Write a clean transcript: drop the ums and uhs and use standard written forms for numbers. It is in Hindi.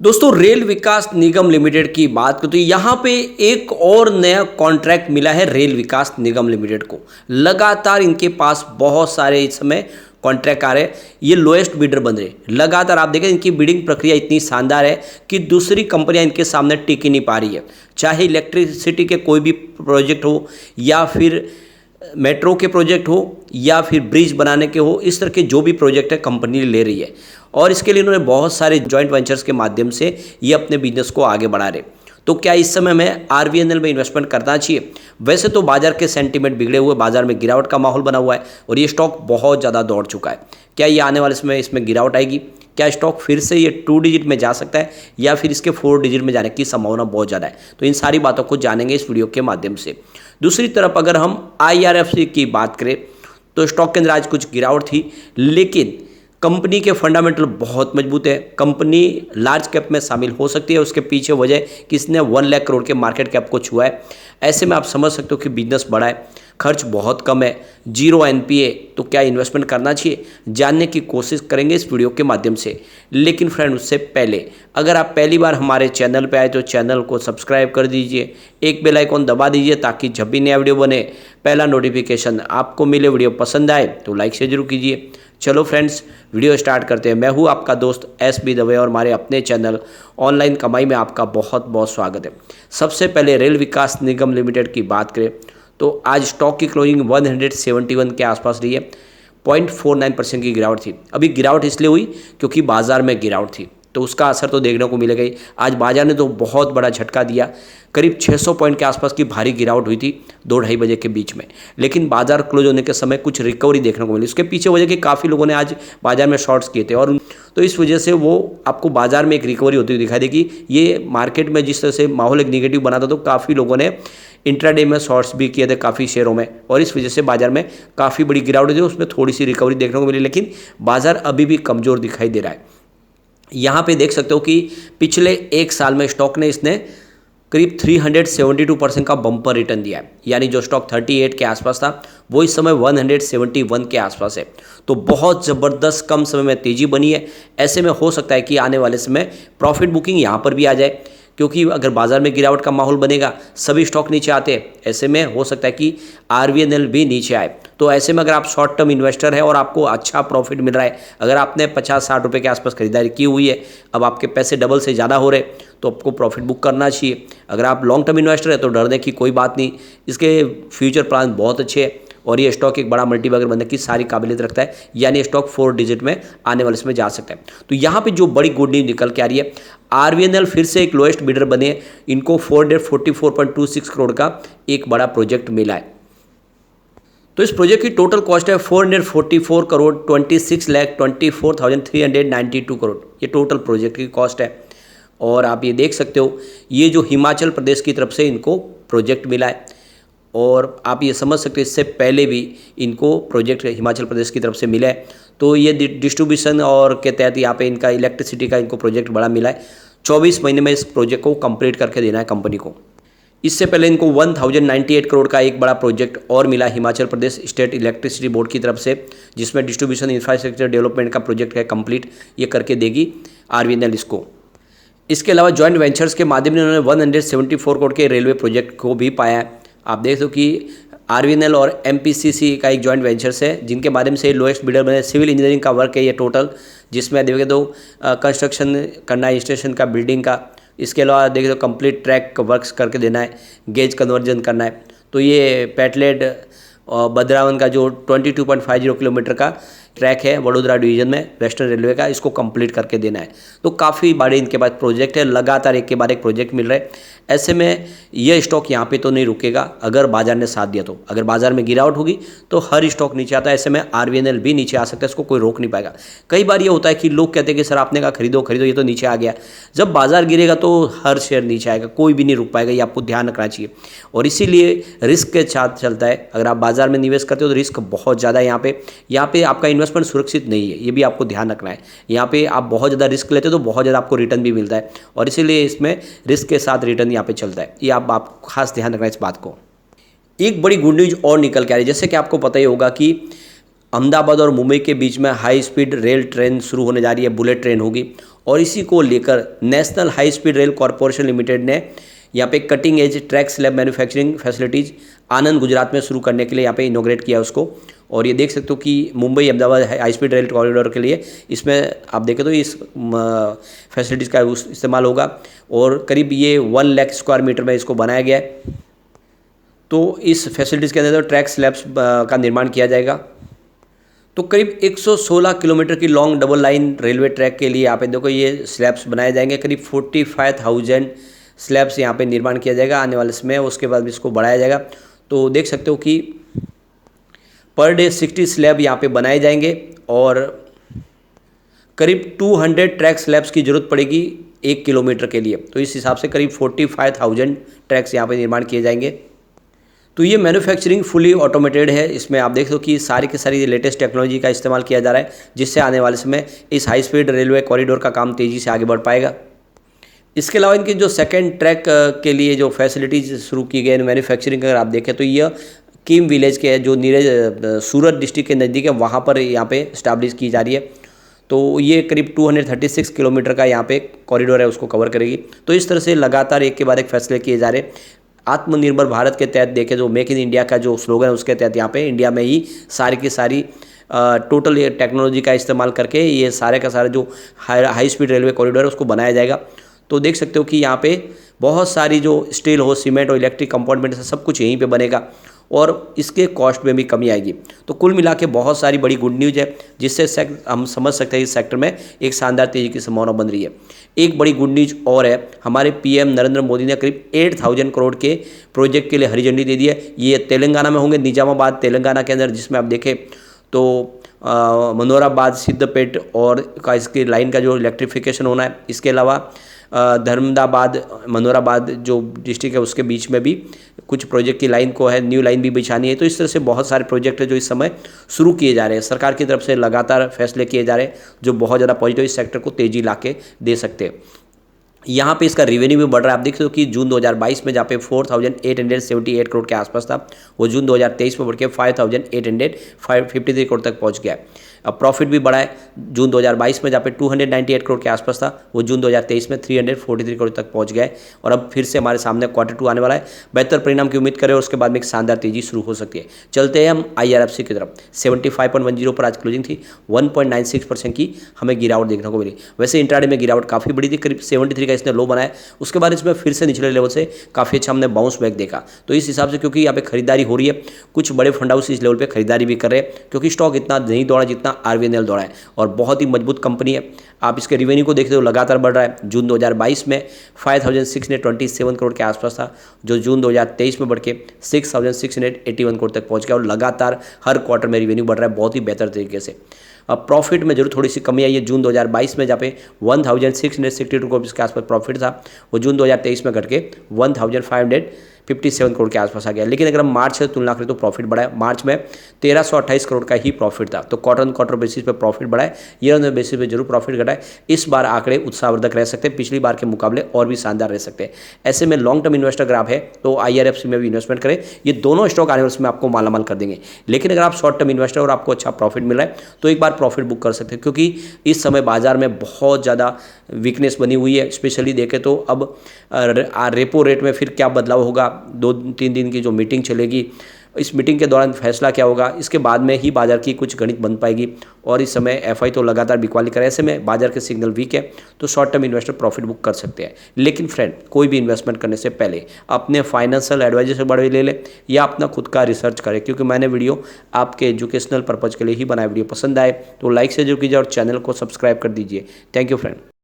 दोस्तों रेल विकास निगम लिमिटेड की बात करें तो यहाँ पे एक और नया कॉन्ट्रैक्ट मिला है रेल विकास निगम लिमिटेड को। लगातार इनके पास बहुत सारे इस समय कॉन्ट्रैक्ट आ रहे हैं। ये लोएस्ट बिडर बन रहे लगातार। आप देखें इनकी बिडिंग प्रक्रिया इतनी शानदार है कि दूसरी कंपनियां इनके सामने टिक ही नहीं पा रही है। चाहे इलेक्ट्रिसिटी के कोई भी प्रोजेक्ट हो या फिर मेट्रो के प्रोजेक्ट हो या फिर ब्रिज बनाने के हो, इस तरह के जो भी प्रोजेक्ट है कंपनी ले रही है और इसके लिए इन्होंने बहुत सारे जॉइंट वेंचर्स के माध्यम से ये अपने बिजनेस को आगे बढ़ा रहे। तो क्या इस समय में आरवीएनएल में इन्वेस्टमेंट करना चाहिए? वैसे तो बाजार के सेंटीमेंट बिगड़े हुए, बाजार में गिरावट का माहौल बना हुआ है और ये स्टॉक बहुत ज़्यादा दौड़ चुका है। क्या ये आने वाले समय इसमें गिरावट आएगी? क्या स्टॉक फिर से ये 2 डिजिट में जा सकता है या फिर इसके 4 डिजिट में जाने की संभावना बहुत ज़्यादा है? तो इन सारी बातों को जानेंगे इस वीडियो के माध्यम से। दूसरी तरफ अगर हम IRFC की बात करें तो स्टॉक के अंदर आज कुछ गिरावट थी, लेकिन कंपनी के फंडामेंटल बहुत मजबूत है। कंपनी लार्ज कैप में शामिल हो सकती है। उसके पीछे वजह कि इसने 1 लाख करोड़ के मार्केट कैप को छुआ है। ऐसे में आप समझ सकते हो कि बिजनेस बड़ा है, खर्च बहुत कम है, 0 NPA। तो क्या इन्वेस्टमेंट करना चाहिए? जानने की कोशिश करेंगे इस वीडियो के माध्यम से। लेकिन फ्रेंड उससे पहले अगर आप पहली बार हमारे चैनल पे आए तो चैनल को सब्सक्राइब कर दीजिए, एक बेल आइकॉन दबा दीजिए ताकि जब भी नया वीडियो बने पहला नोटिफिकेशन आपको मिले। वीडियो पसंद आए तो लाइक शेयर जरूर कीजिए। चलो फ्रेंड्स वीडियो स्टार्ट करते हैं। मैं हूँ आपका दोस्त SB दवे और हमारे अपने चैनल ऑनलाइन कमाई में आपका बहुत बहुत स्वागत है। सबसे पहले रेल विकास निगम लिमिटेड की बात करें तो आज स्टॉक की क्लोजिंग 171 के आसपास रही है। 0.49% की गिरावट थी। अभी गिरावट इसलिए हुई क्योंकि बाजार में गिरावट थी तो उसका असर तो देखने को मिलेगा ही। आज बाजार ने तो बहुत बड़ा झटका दिया, करीब 600 पॉइंट के आसपास की भारी गिरावट हुई थी 2-2:30 बजे के बीच में। लेकिन बाजार क्लोज होने के समय कुछ रिकवरी देखने को मिली। उसके पीछे वजह कि काफ़ी लोगों ने आज बाजार में शॉर्ट्स किए थे और तो इस वजह से वो आपको बाजार में एक रिकवरी होती हुई दिखाई देगी। ये मार्केट में जिस तरह से माहौल एक निगेटिव बना था तो काफ़ी लोगों ने इंट्राडे में शॉर्ट्स भी किए थे काफ़ी शेयरों में और इस वजह से बाजार में काफ़ी बड़ी गिरावट थी। उसमें थोड़ी सी रिकवरी देखने को मिली, लेकिन बाजार अभी भी कमज़ोर दिखाई दे रहा है। यहाँ पे देख सकते हो कि पिछले 1 साल में स्टॉक ने इसने करीब 372% का बम्पर रिटर्न दिया है। यानी जो स्टॉक 38 के आसपास था वो इस समय 171 के आसपास है। तो बहुत ज़बरदस्त कम समय में तेज़ी बनी है। ऐसे में हो सकता है कि आने वाले समय प्रॉफिट बुकिंग यहाँ पर भी आ जाए, क्योंकि अगर बाजार में गिरावट का माहौल बनेगा सभी स्टॉक नीचे आते हैं। ऐसे में हो सकता है कि आरवीएनएल भी नीचे आए। तो ऐसे में अगर आप शॉर्ट टर्म इन्वेस्टर है और आपको अच्छा प्रॉफिट मिल रहा है, अगर आपने 50-60 रुपये के आसपास खरीदारी की हुई है, अब आपके पैसे डबल से ज़्यादा हो रहे तो आपको प्रॉफिट बुक करना चाहिए। अगर आप लॉन्ग टर्म इन्वेस्टर है तो डरने की कोई बात नहीं, इसके फ्यूचर प्लान बहुत अच्छे हैं और ये स्टॉक एक बड़ा मल्टीबैगर बनने की सारी काबिलियत रखता है। यानी स्टॉक 4 डिजिट में आने वाले समय जा सकता है। तो यहाँ पे जो बड़ी गुड न्यूज़ निकल के आ रही है, आरवीएनएल फिर से एक लोएस्ट बिडर बने। इनको 444.26 करोड़ का एक बड़ा प्रोजेक्ट मिला है। तो इस प्रोजेक्ट की टोटल कॉस्ट है 444 करोड़ 26,24,392 करोड़। ये टोटल प्रोजेक्ट की कॉस्ट है और आप ये देख सकते हो ये जो हिमाचल प्रदेश की तरफ से इनको प्रोजेक्ट मिला है और आप ये समझ सकते हो इससे पहले भी इनको प्रोजेक्ट हिमाचल प्रदेश की तरफ से मिला है। तो ये डिस्ट्रीब्यूशन और के तहत यहाँ पे इनका इलेक्ट्रिसिटी का इनको प्रोजेक्ट बड़ा मिला है। 24 महीने में इस प्रोजेक्ट को कंप्लीट करके देना है कंपनी को। इससे पहले इनको 1098 करोड़ का एक बड़ा प्रोजेक्ट और मिला Himachal Pradesh state electricity board की तरफ से, जिसमें डिस्ट्रीब्यूशन इंफ्रास्ट्रक्चर डेवलपमेंट का प्रोजेक्ट है कंप्लीट। ये करके देगी आरवीएनएल इसको। इसके अलावा जॉइंट वेंचर्स के माध्यम से उन्होंने 174 करोड़ के रेलवे प्रोजेक्ट को भी पाया है। आप देख दो कि आरवीएनएल और MPCC का एक जॉइंट वेंचर्स है जिनके माध्यम से लोएस्ट बिडर बने। सिविल इंजीनियरिंग का वर्क है ये टोटल, जिसमें देखे तो कंस्ट्रक्शन करना है स्टेशन का, बिल्डिंग का। इसके अलावा देखे तो कंप्लीट ट्रैक वर्क्स करके देना है, गेज कन्वर्जन करना है। तो ये पेटलेट बद्रावन का जो 22.50 किलोमीटर का ट्रैक है वडोदरा डिवीजन में वेस्टर्न रेलवे का, इसको कंप्लीट करके देना है। तो काफ़ी बड़े इनके पास प्रोजेक्ट है, लगातार एक के बाद एक प्रोजेक्ट मिल रहे हैं। ऐसे में ये स्टॉक यहाँ पे तो नहीं रुकेगा अगर बाजार ने साथ दिया तो। अगर बाजार में गिरावट होगी तो हर स्टॉक नीचे आता है। ऐसे में आरवीएनएल भी नीचे आ सकता है, इसको कोई रोक नहीं पाएगा। कई बार ये होता है कि लोग कहते हैं कि सर आपने कहा खरीदो खरीदो, ये तो नीचे आ गया। जब बाजार गिरेगा तो हर शेयर नीचे आएगा, कोई भी नहीं रुक पाएगा। ये आपको ध्यान रखना चाहिए और इसीलिए रिस्क के साथ चलता है। अगर आप बाजार में निवेश करते हो तो रिस्क बहुत ज़्यादा है। यहाँ पे आपका इन्वेस्टमेंट सुरक्षित नहीं है, ये भी आपको ध्यान रखना है। यहाँ पे आप बहुत ज़्यादा रिस्क लेते हो तो बहुत ज़्यादा आपको रिटर्न भी मिलता है और इसीलिए इसमें रिस्क के साथ रिटर्न यहाँ पे चलता है। ये आप खास ध्यान रखना इस बात को। एक बड़ी गुड न्यूज और निकल के आ रही है, जैसे कि आपको पता ही होगा कि अहमदाबाद और मुंबई के बीच में हाई स्पीड रेल ट्रेन शुरू होने जा रही है, बुलेट ट्रेन होगी और इसी को लेकर National High Speed Rail Corporation Limited ने यहाँ पे cutting edge track slab manufacturing facilities Anand Gujarat में शुरू करने के लिए यहाँ पे इनोग्रेट किया उसको। और ये देख सकते हो कि Mumbai Ahmedabad high Speed rail corridor के लिए इसमें आप देखें तो इस फैसिलिटीज़ का इस्तेमाल होगा और करीब ये 1 लाख स्क्वायर मीटर में इसको बनाया गया है। तो इस फैसिलिटीज़ के अंदर तो ट्रैक स्लैब्स का निर्माण किया जाएगा। तो करीब 116 किलोमीटर की long double line railway track के लिए यहाँ पे देखो ये स्लैब्स बनाए जाएंगे। करीब 45,000 स्लैब्स यहाँ पे निर्माण किया जाएगा आने वाले समय, उसके बाद इसको बढ़ाया जाएगा। तो देख सकते हो कि पर डे 60 स्लैब यहाँ पे बनाए जाएंगे और करीब 200 ट्रैक स्लैब्स की ज़रूरत पड़ेगी 1 किलोमीटर के लिए। तो इस हिसाब से करीब 45,000 ट्रैक्स यहाँ पे निर्माण किए जाएंगे। तो ये मैन्युफैक्चरिंग फुली ऑटोमेटेड है। इसमें आप देख लो कि सारी की सारी लेटेस्ट टेक्नोलॉजी का इस्तेमाल किया जा रहा है, जिससे आने वाले समय इस हाई स्पीड रेलवे कॉरिडोर का काम तेज़ी से आगे बढ़ पाएगा। इसके अलावा इनकी जो सेकंड ट्रैक के लिए जो फैसिलिटीज़ शुरू की गई मैन्युफैक्चरिंग अगर आप देखें तो यह कीम विलेज के है जो नीरज सूरत डिस्ट्रिक्ट के नज़दीक है, वहाँ पर यहाँ पे इस्टेब्लिश की जा रही है। तो ये करीब 236 किलोमीटर का यहाँ पे कॉरिडोर है, उसको कवर करेगी। तो इस तरह से लगातार एक के बाद एक फैसले किए जा रहे हैं। आत्मनिर्भर भारत के तहत देखें जो मेक इन इंडिया का जो स्लोगन है उसके तहत यहाँ पे इंडिया में ही सारी की सारी टोटल ये टेक्नोलॉजी का इस्तेमाल करके ये सारे का सारा जो हाई स्पीड रेलवे कॉरिडोर है उसको बनाया जाएगा। तो देख सकते हो कि यहाँ पे बहुत सारी जो स्टील हो, सीमेंट और इलेक्ट्रिक कंपोनेंट सब कुछ यहीं पे बनेगा और इसके कॉस्ट में भी कमी आएगी। तो कुल मिला के बहुत सारी बड़ी गुड न्यूज़ है, जिससे हम समझ सकते हैं इस सेक्टर में एक शानदार तेज़ी की संभावना बन रही है। एक बड़ी गुड न्यूज़ और है, हमारे पीएम नरेंद्र मोदी ने करीब 8,000 करोड़ के प्रोजेक्ट के लिए हरी झंडी दे दी है। ये तेलंगाना में होंगे, निजामाबाद तेलंगाना के अंदर, जिसमें आप देखें तो मनोराबाद सिद्धपेट और का इसकी लाइन का जो इलेक्ट्रिफिकेशन होना है। इसके अलावा धर्मदाबाद मनोराबाद जो डिस्ट्रिक्ट है उसके बीच में भी कुछ प्रोजेक्ट की लाइन को है न्यू लाइन भी बिछानी है। तो इस तरह से बहुत सारे प्रोजेक्ट है जो इस समय शुरू किए जा रहे हैं। सरकार की तरफ से लगातार फैसले किए जा रहे हैं जो बहुत ज़्यादा पॉजिटिव इस सेक्टर को तेज़ी ला के दे सकते हैं। यहाँ पे इसका रेवेन्यू भी बढ़ रहा है। आप देख सकते हो कि जून 2022 में जहाँ पे 4,878 करोड़ के आसपास था, वो जून 2023 में बढ़ के 5,853 करोड़ तक पहुँच गया है। अब प्रॉफिट भी बढ़ा है। जून 2022 में जहाँ पे 298 करोड़ के आसपास था, वो जून 2023 में 343 करोड़ तक पहुँच गया है। और अब फिर से हमारे सामने Q2 आने वाला है। बेहतर परिणाम की उम्मीद करें और उसके बाद में एक शानदार तेजी शुरू हो सकती है। चलते हैं हम IRFC की तरफ। 75.10 पर आज क्लोजिंग थी। 1.96% की हमें गिरावट देखने को मिली। वैसे इंट्राडे में गिरावट काफ़ी बड़ी थी, करीब 73 का इसने लो बनाया। उसके बाद इसमें फिर से निचले लेवल से काफ़ी अच्छा हमने बाउंस बैक देखा। तो इस हिसाब से क्योंकि यहाँ पे खरीदारी हो रही है, कुछ बड़े फंड हाउस इस लेवल पे खरीदारी भी कर रहे हैं, क्योंकि स्टॉक इतना नहीं दौड़ा जितना RVNL दौड़ा है और बहुत ही मजबूत कंपनी है। आप इसके रिवेन्यू को देखते हो लगातार बढ़ रहा है। जून 2022 में 5,627 करोड़ के आसपास था, जो जून 2023 में बढ़ के 6,681 करोड़ तक पहुंच गया और लगातार हर क्वार्टर में रिवेन्यू बढ़ रहा है बहुत ही बेहतर तरीके से। अब प्रॉफिट में जरूर थोड़ी सी कमी आई है। जून 2022 में जहाँ पे 1,662 करोड़ के आसपास प्रॉफिट था, वो जून 2023 में घट के 1,557 करोड़ के आसपास आ गया। लेकिन अगर हम मार्च से तुलना करें तो प्रॉफिट बढ़ा है। मार्च में 1,328 करोड़ का ही प्रॉफिट था। तो क्वार्टर ऑन क्वार्टर बेसिस पे प्रॉफिट बढ़ा है, ईयर ऑन बेसिस पे जरूर प्रॉफिट घटा है। इस बार आंकड़े उत्साहवर्धक रह सकते हैं, पिछली बार के मुकाबले और भी शानदार रह सकते हैं। ऐसे में लॉन्ग टर्म इन्वेस्टर अगर आप है तो IRFC में भी इन्वेस्टमेंट करें। ये दोनों स्टॉक आने वाले समय आपको मालामाल कर देंगे। लेकिन अगर आप शॉर्ट टर्म इन्वेस्टर और आपको अच्छा प्रॉफिट मिल रहा है तो एक बार प्रॉफिट बुक कर सकते हैं, क्योंकि इस समय बाजार में बहुत ज़्यादा वीकनेस बनी हुई है। स्पेशली देखें तो अब रेपो रेट में फिर क्या बदलाव होगा, 2-3 दिन की जो मीटिंग चलेगी, इस मीटिंग के दौरान फैसला क्या होगा, इसके बाद में ही बाजार की कुछ गणित बन पाएगी। और इस समय FI तो लगातार बिकवाली करे, ऐसे में बाजार के सिग्नल वीक है तो short term investor profit book कर सकते हैं। लेकिन फ्रेंड, कोई भी इन्वेस्टमेंट करने से पहले अपने फाइनेंशियल एडवाइजर से बड़े ले ले या अपना खुद का रिसर्च करें, क्योंकि मैंने वीडियो आपके एजुकेशनल पर्पज़ के लिए ही बनाया। वीडियो पसंद आए तो लाइक से जरूर कीजिए और चैनल को सब्सक्राइब कर दीजिए। Thank you friend.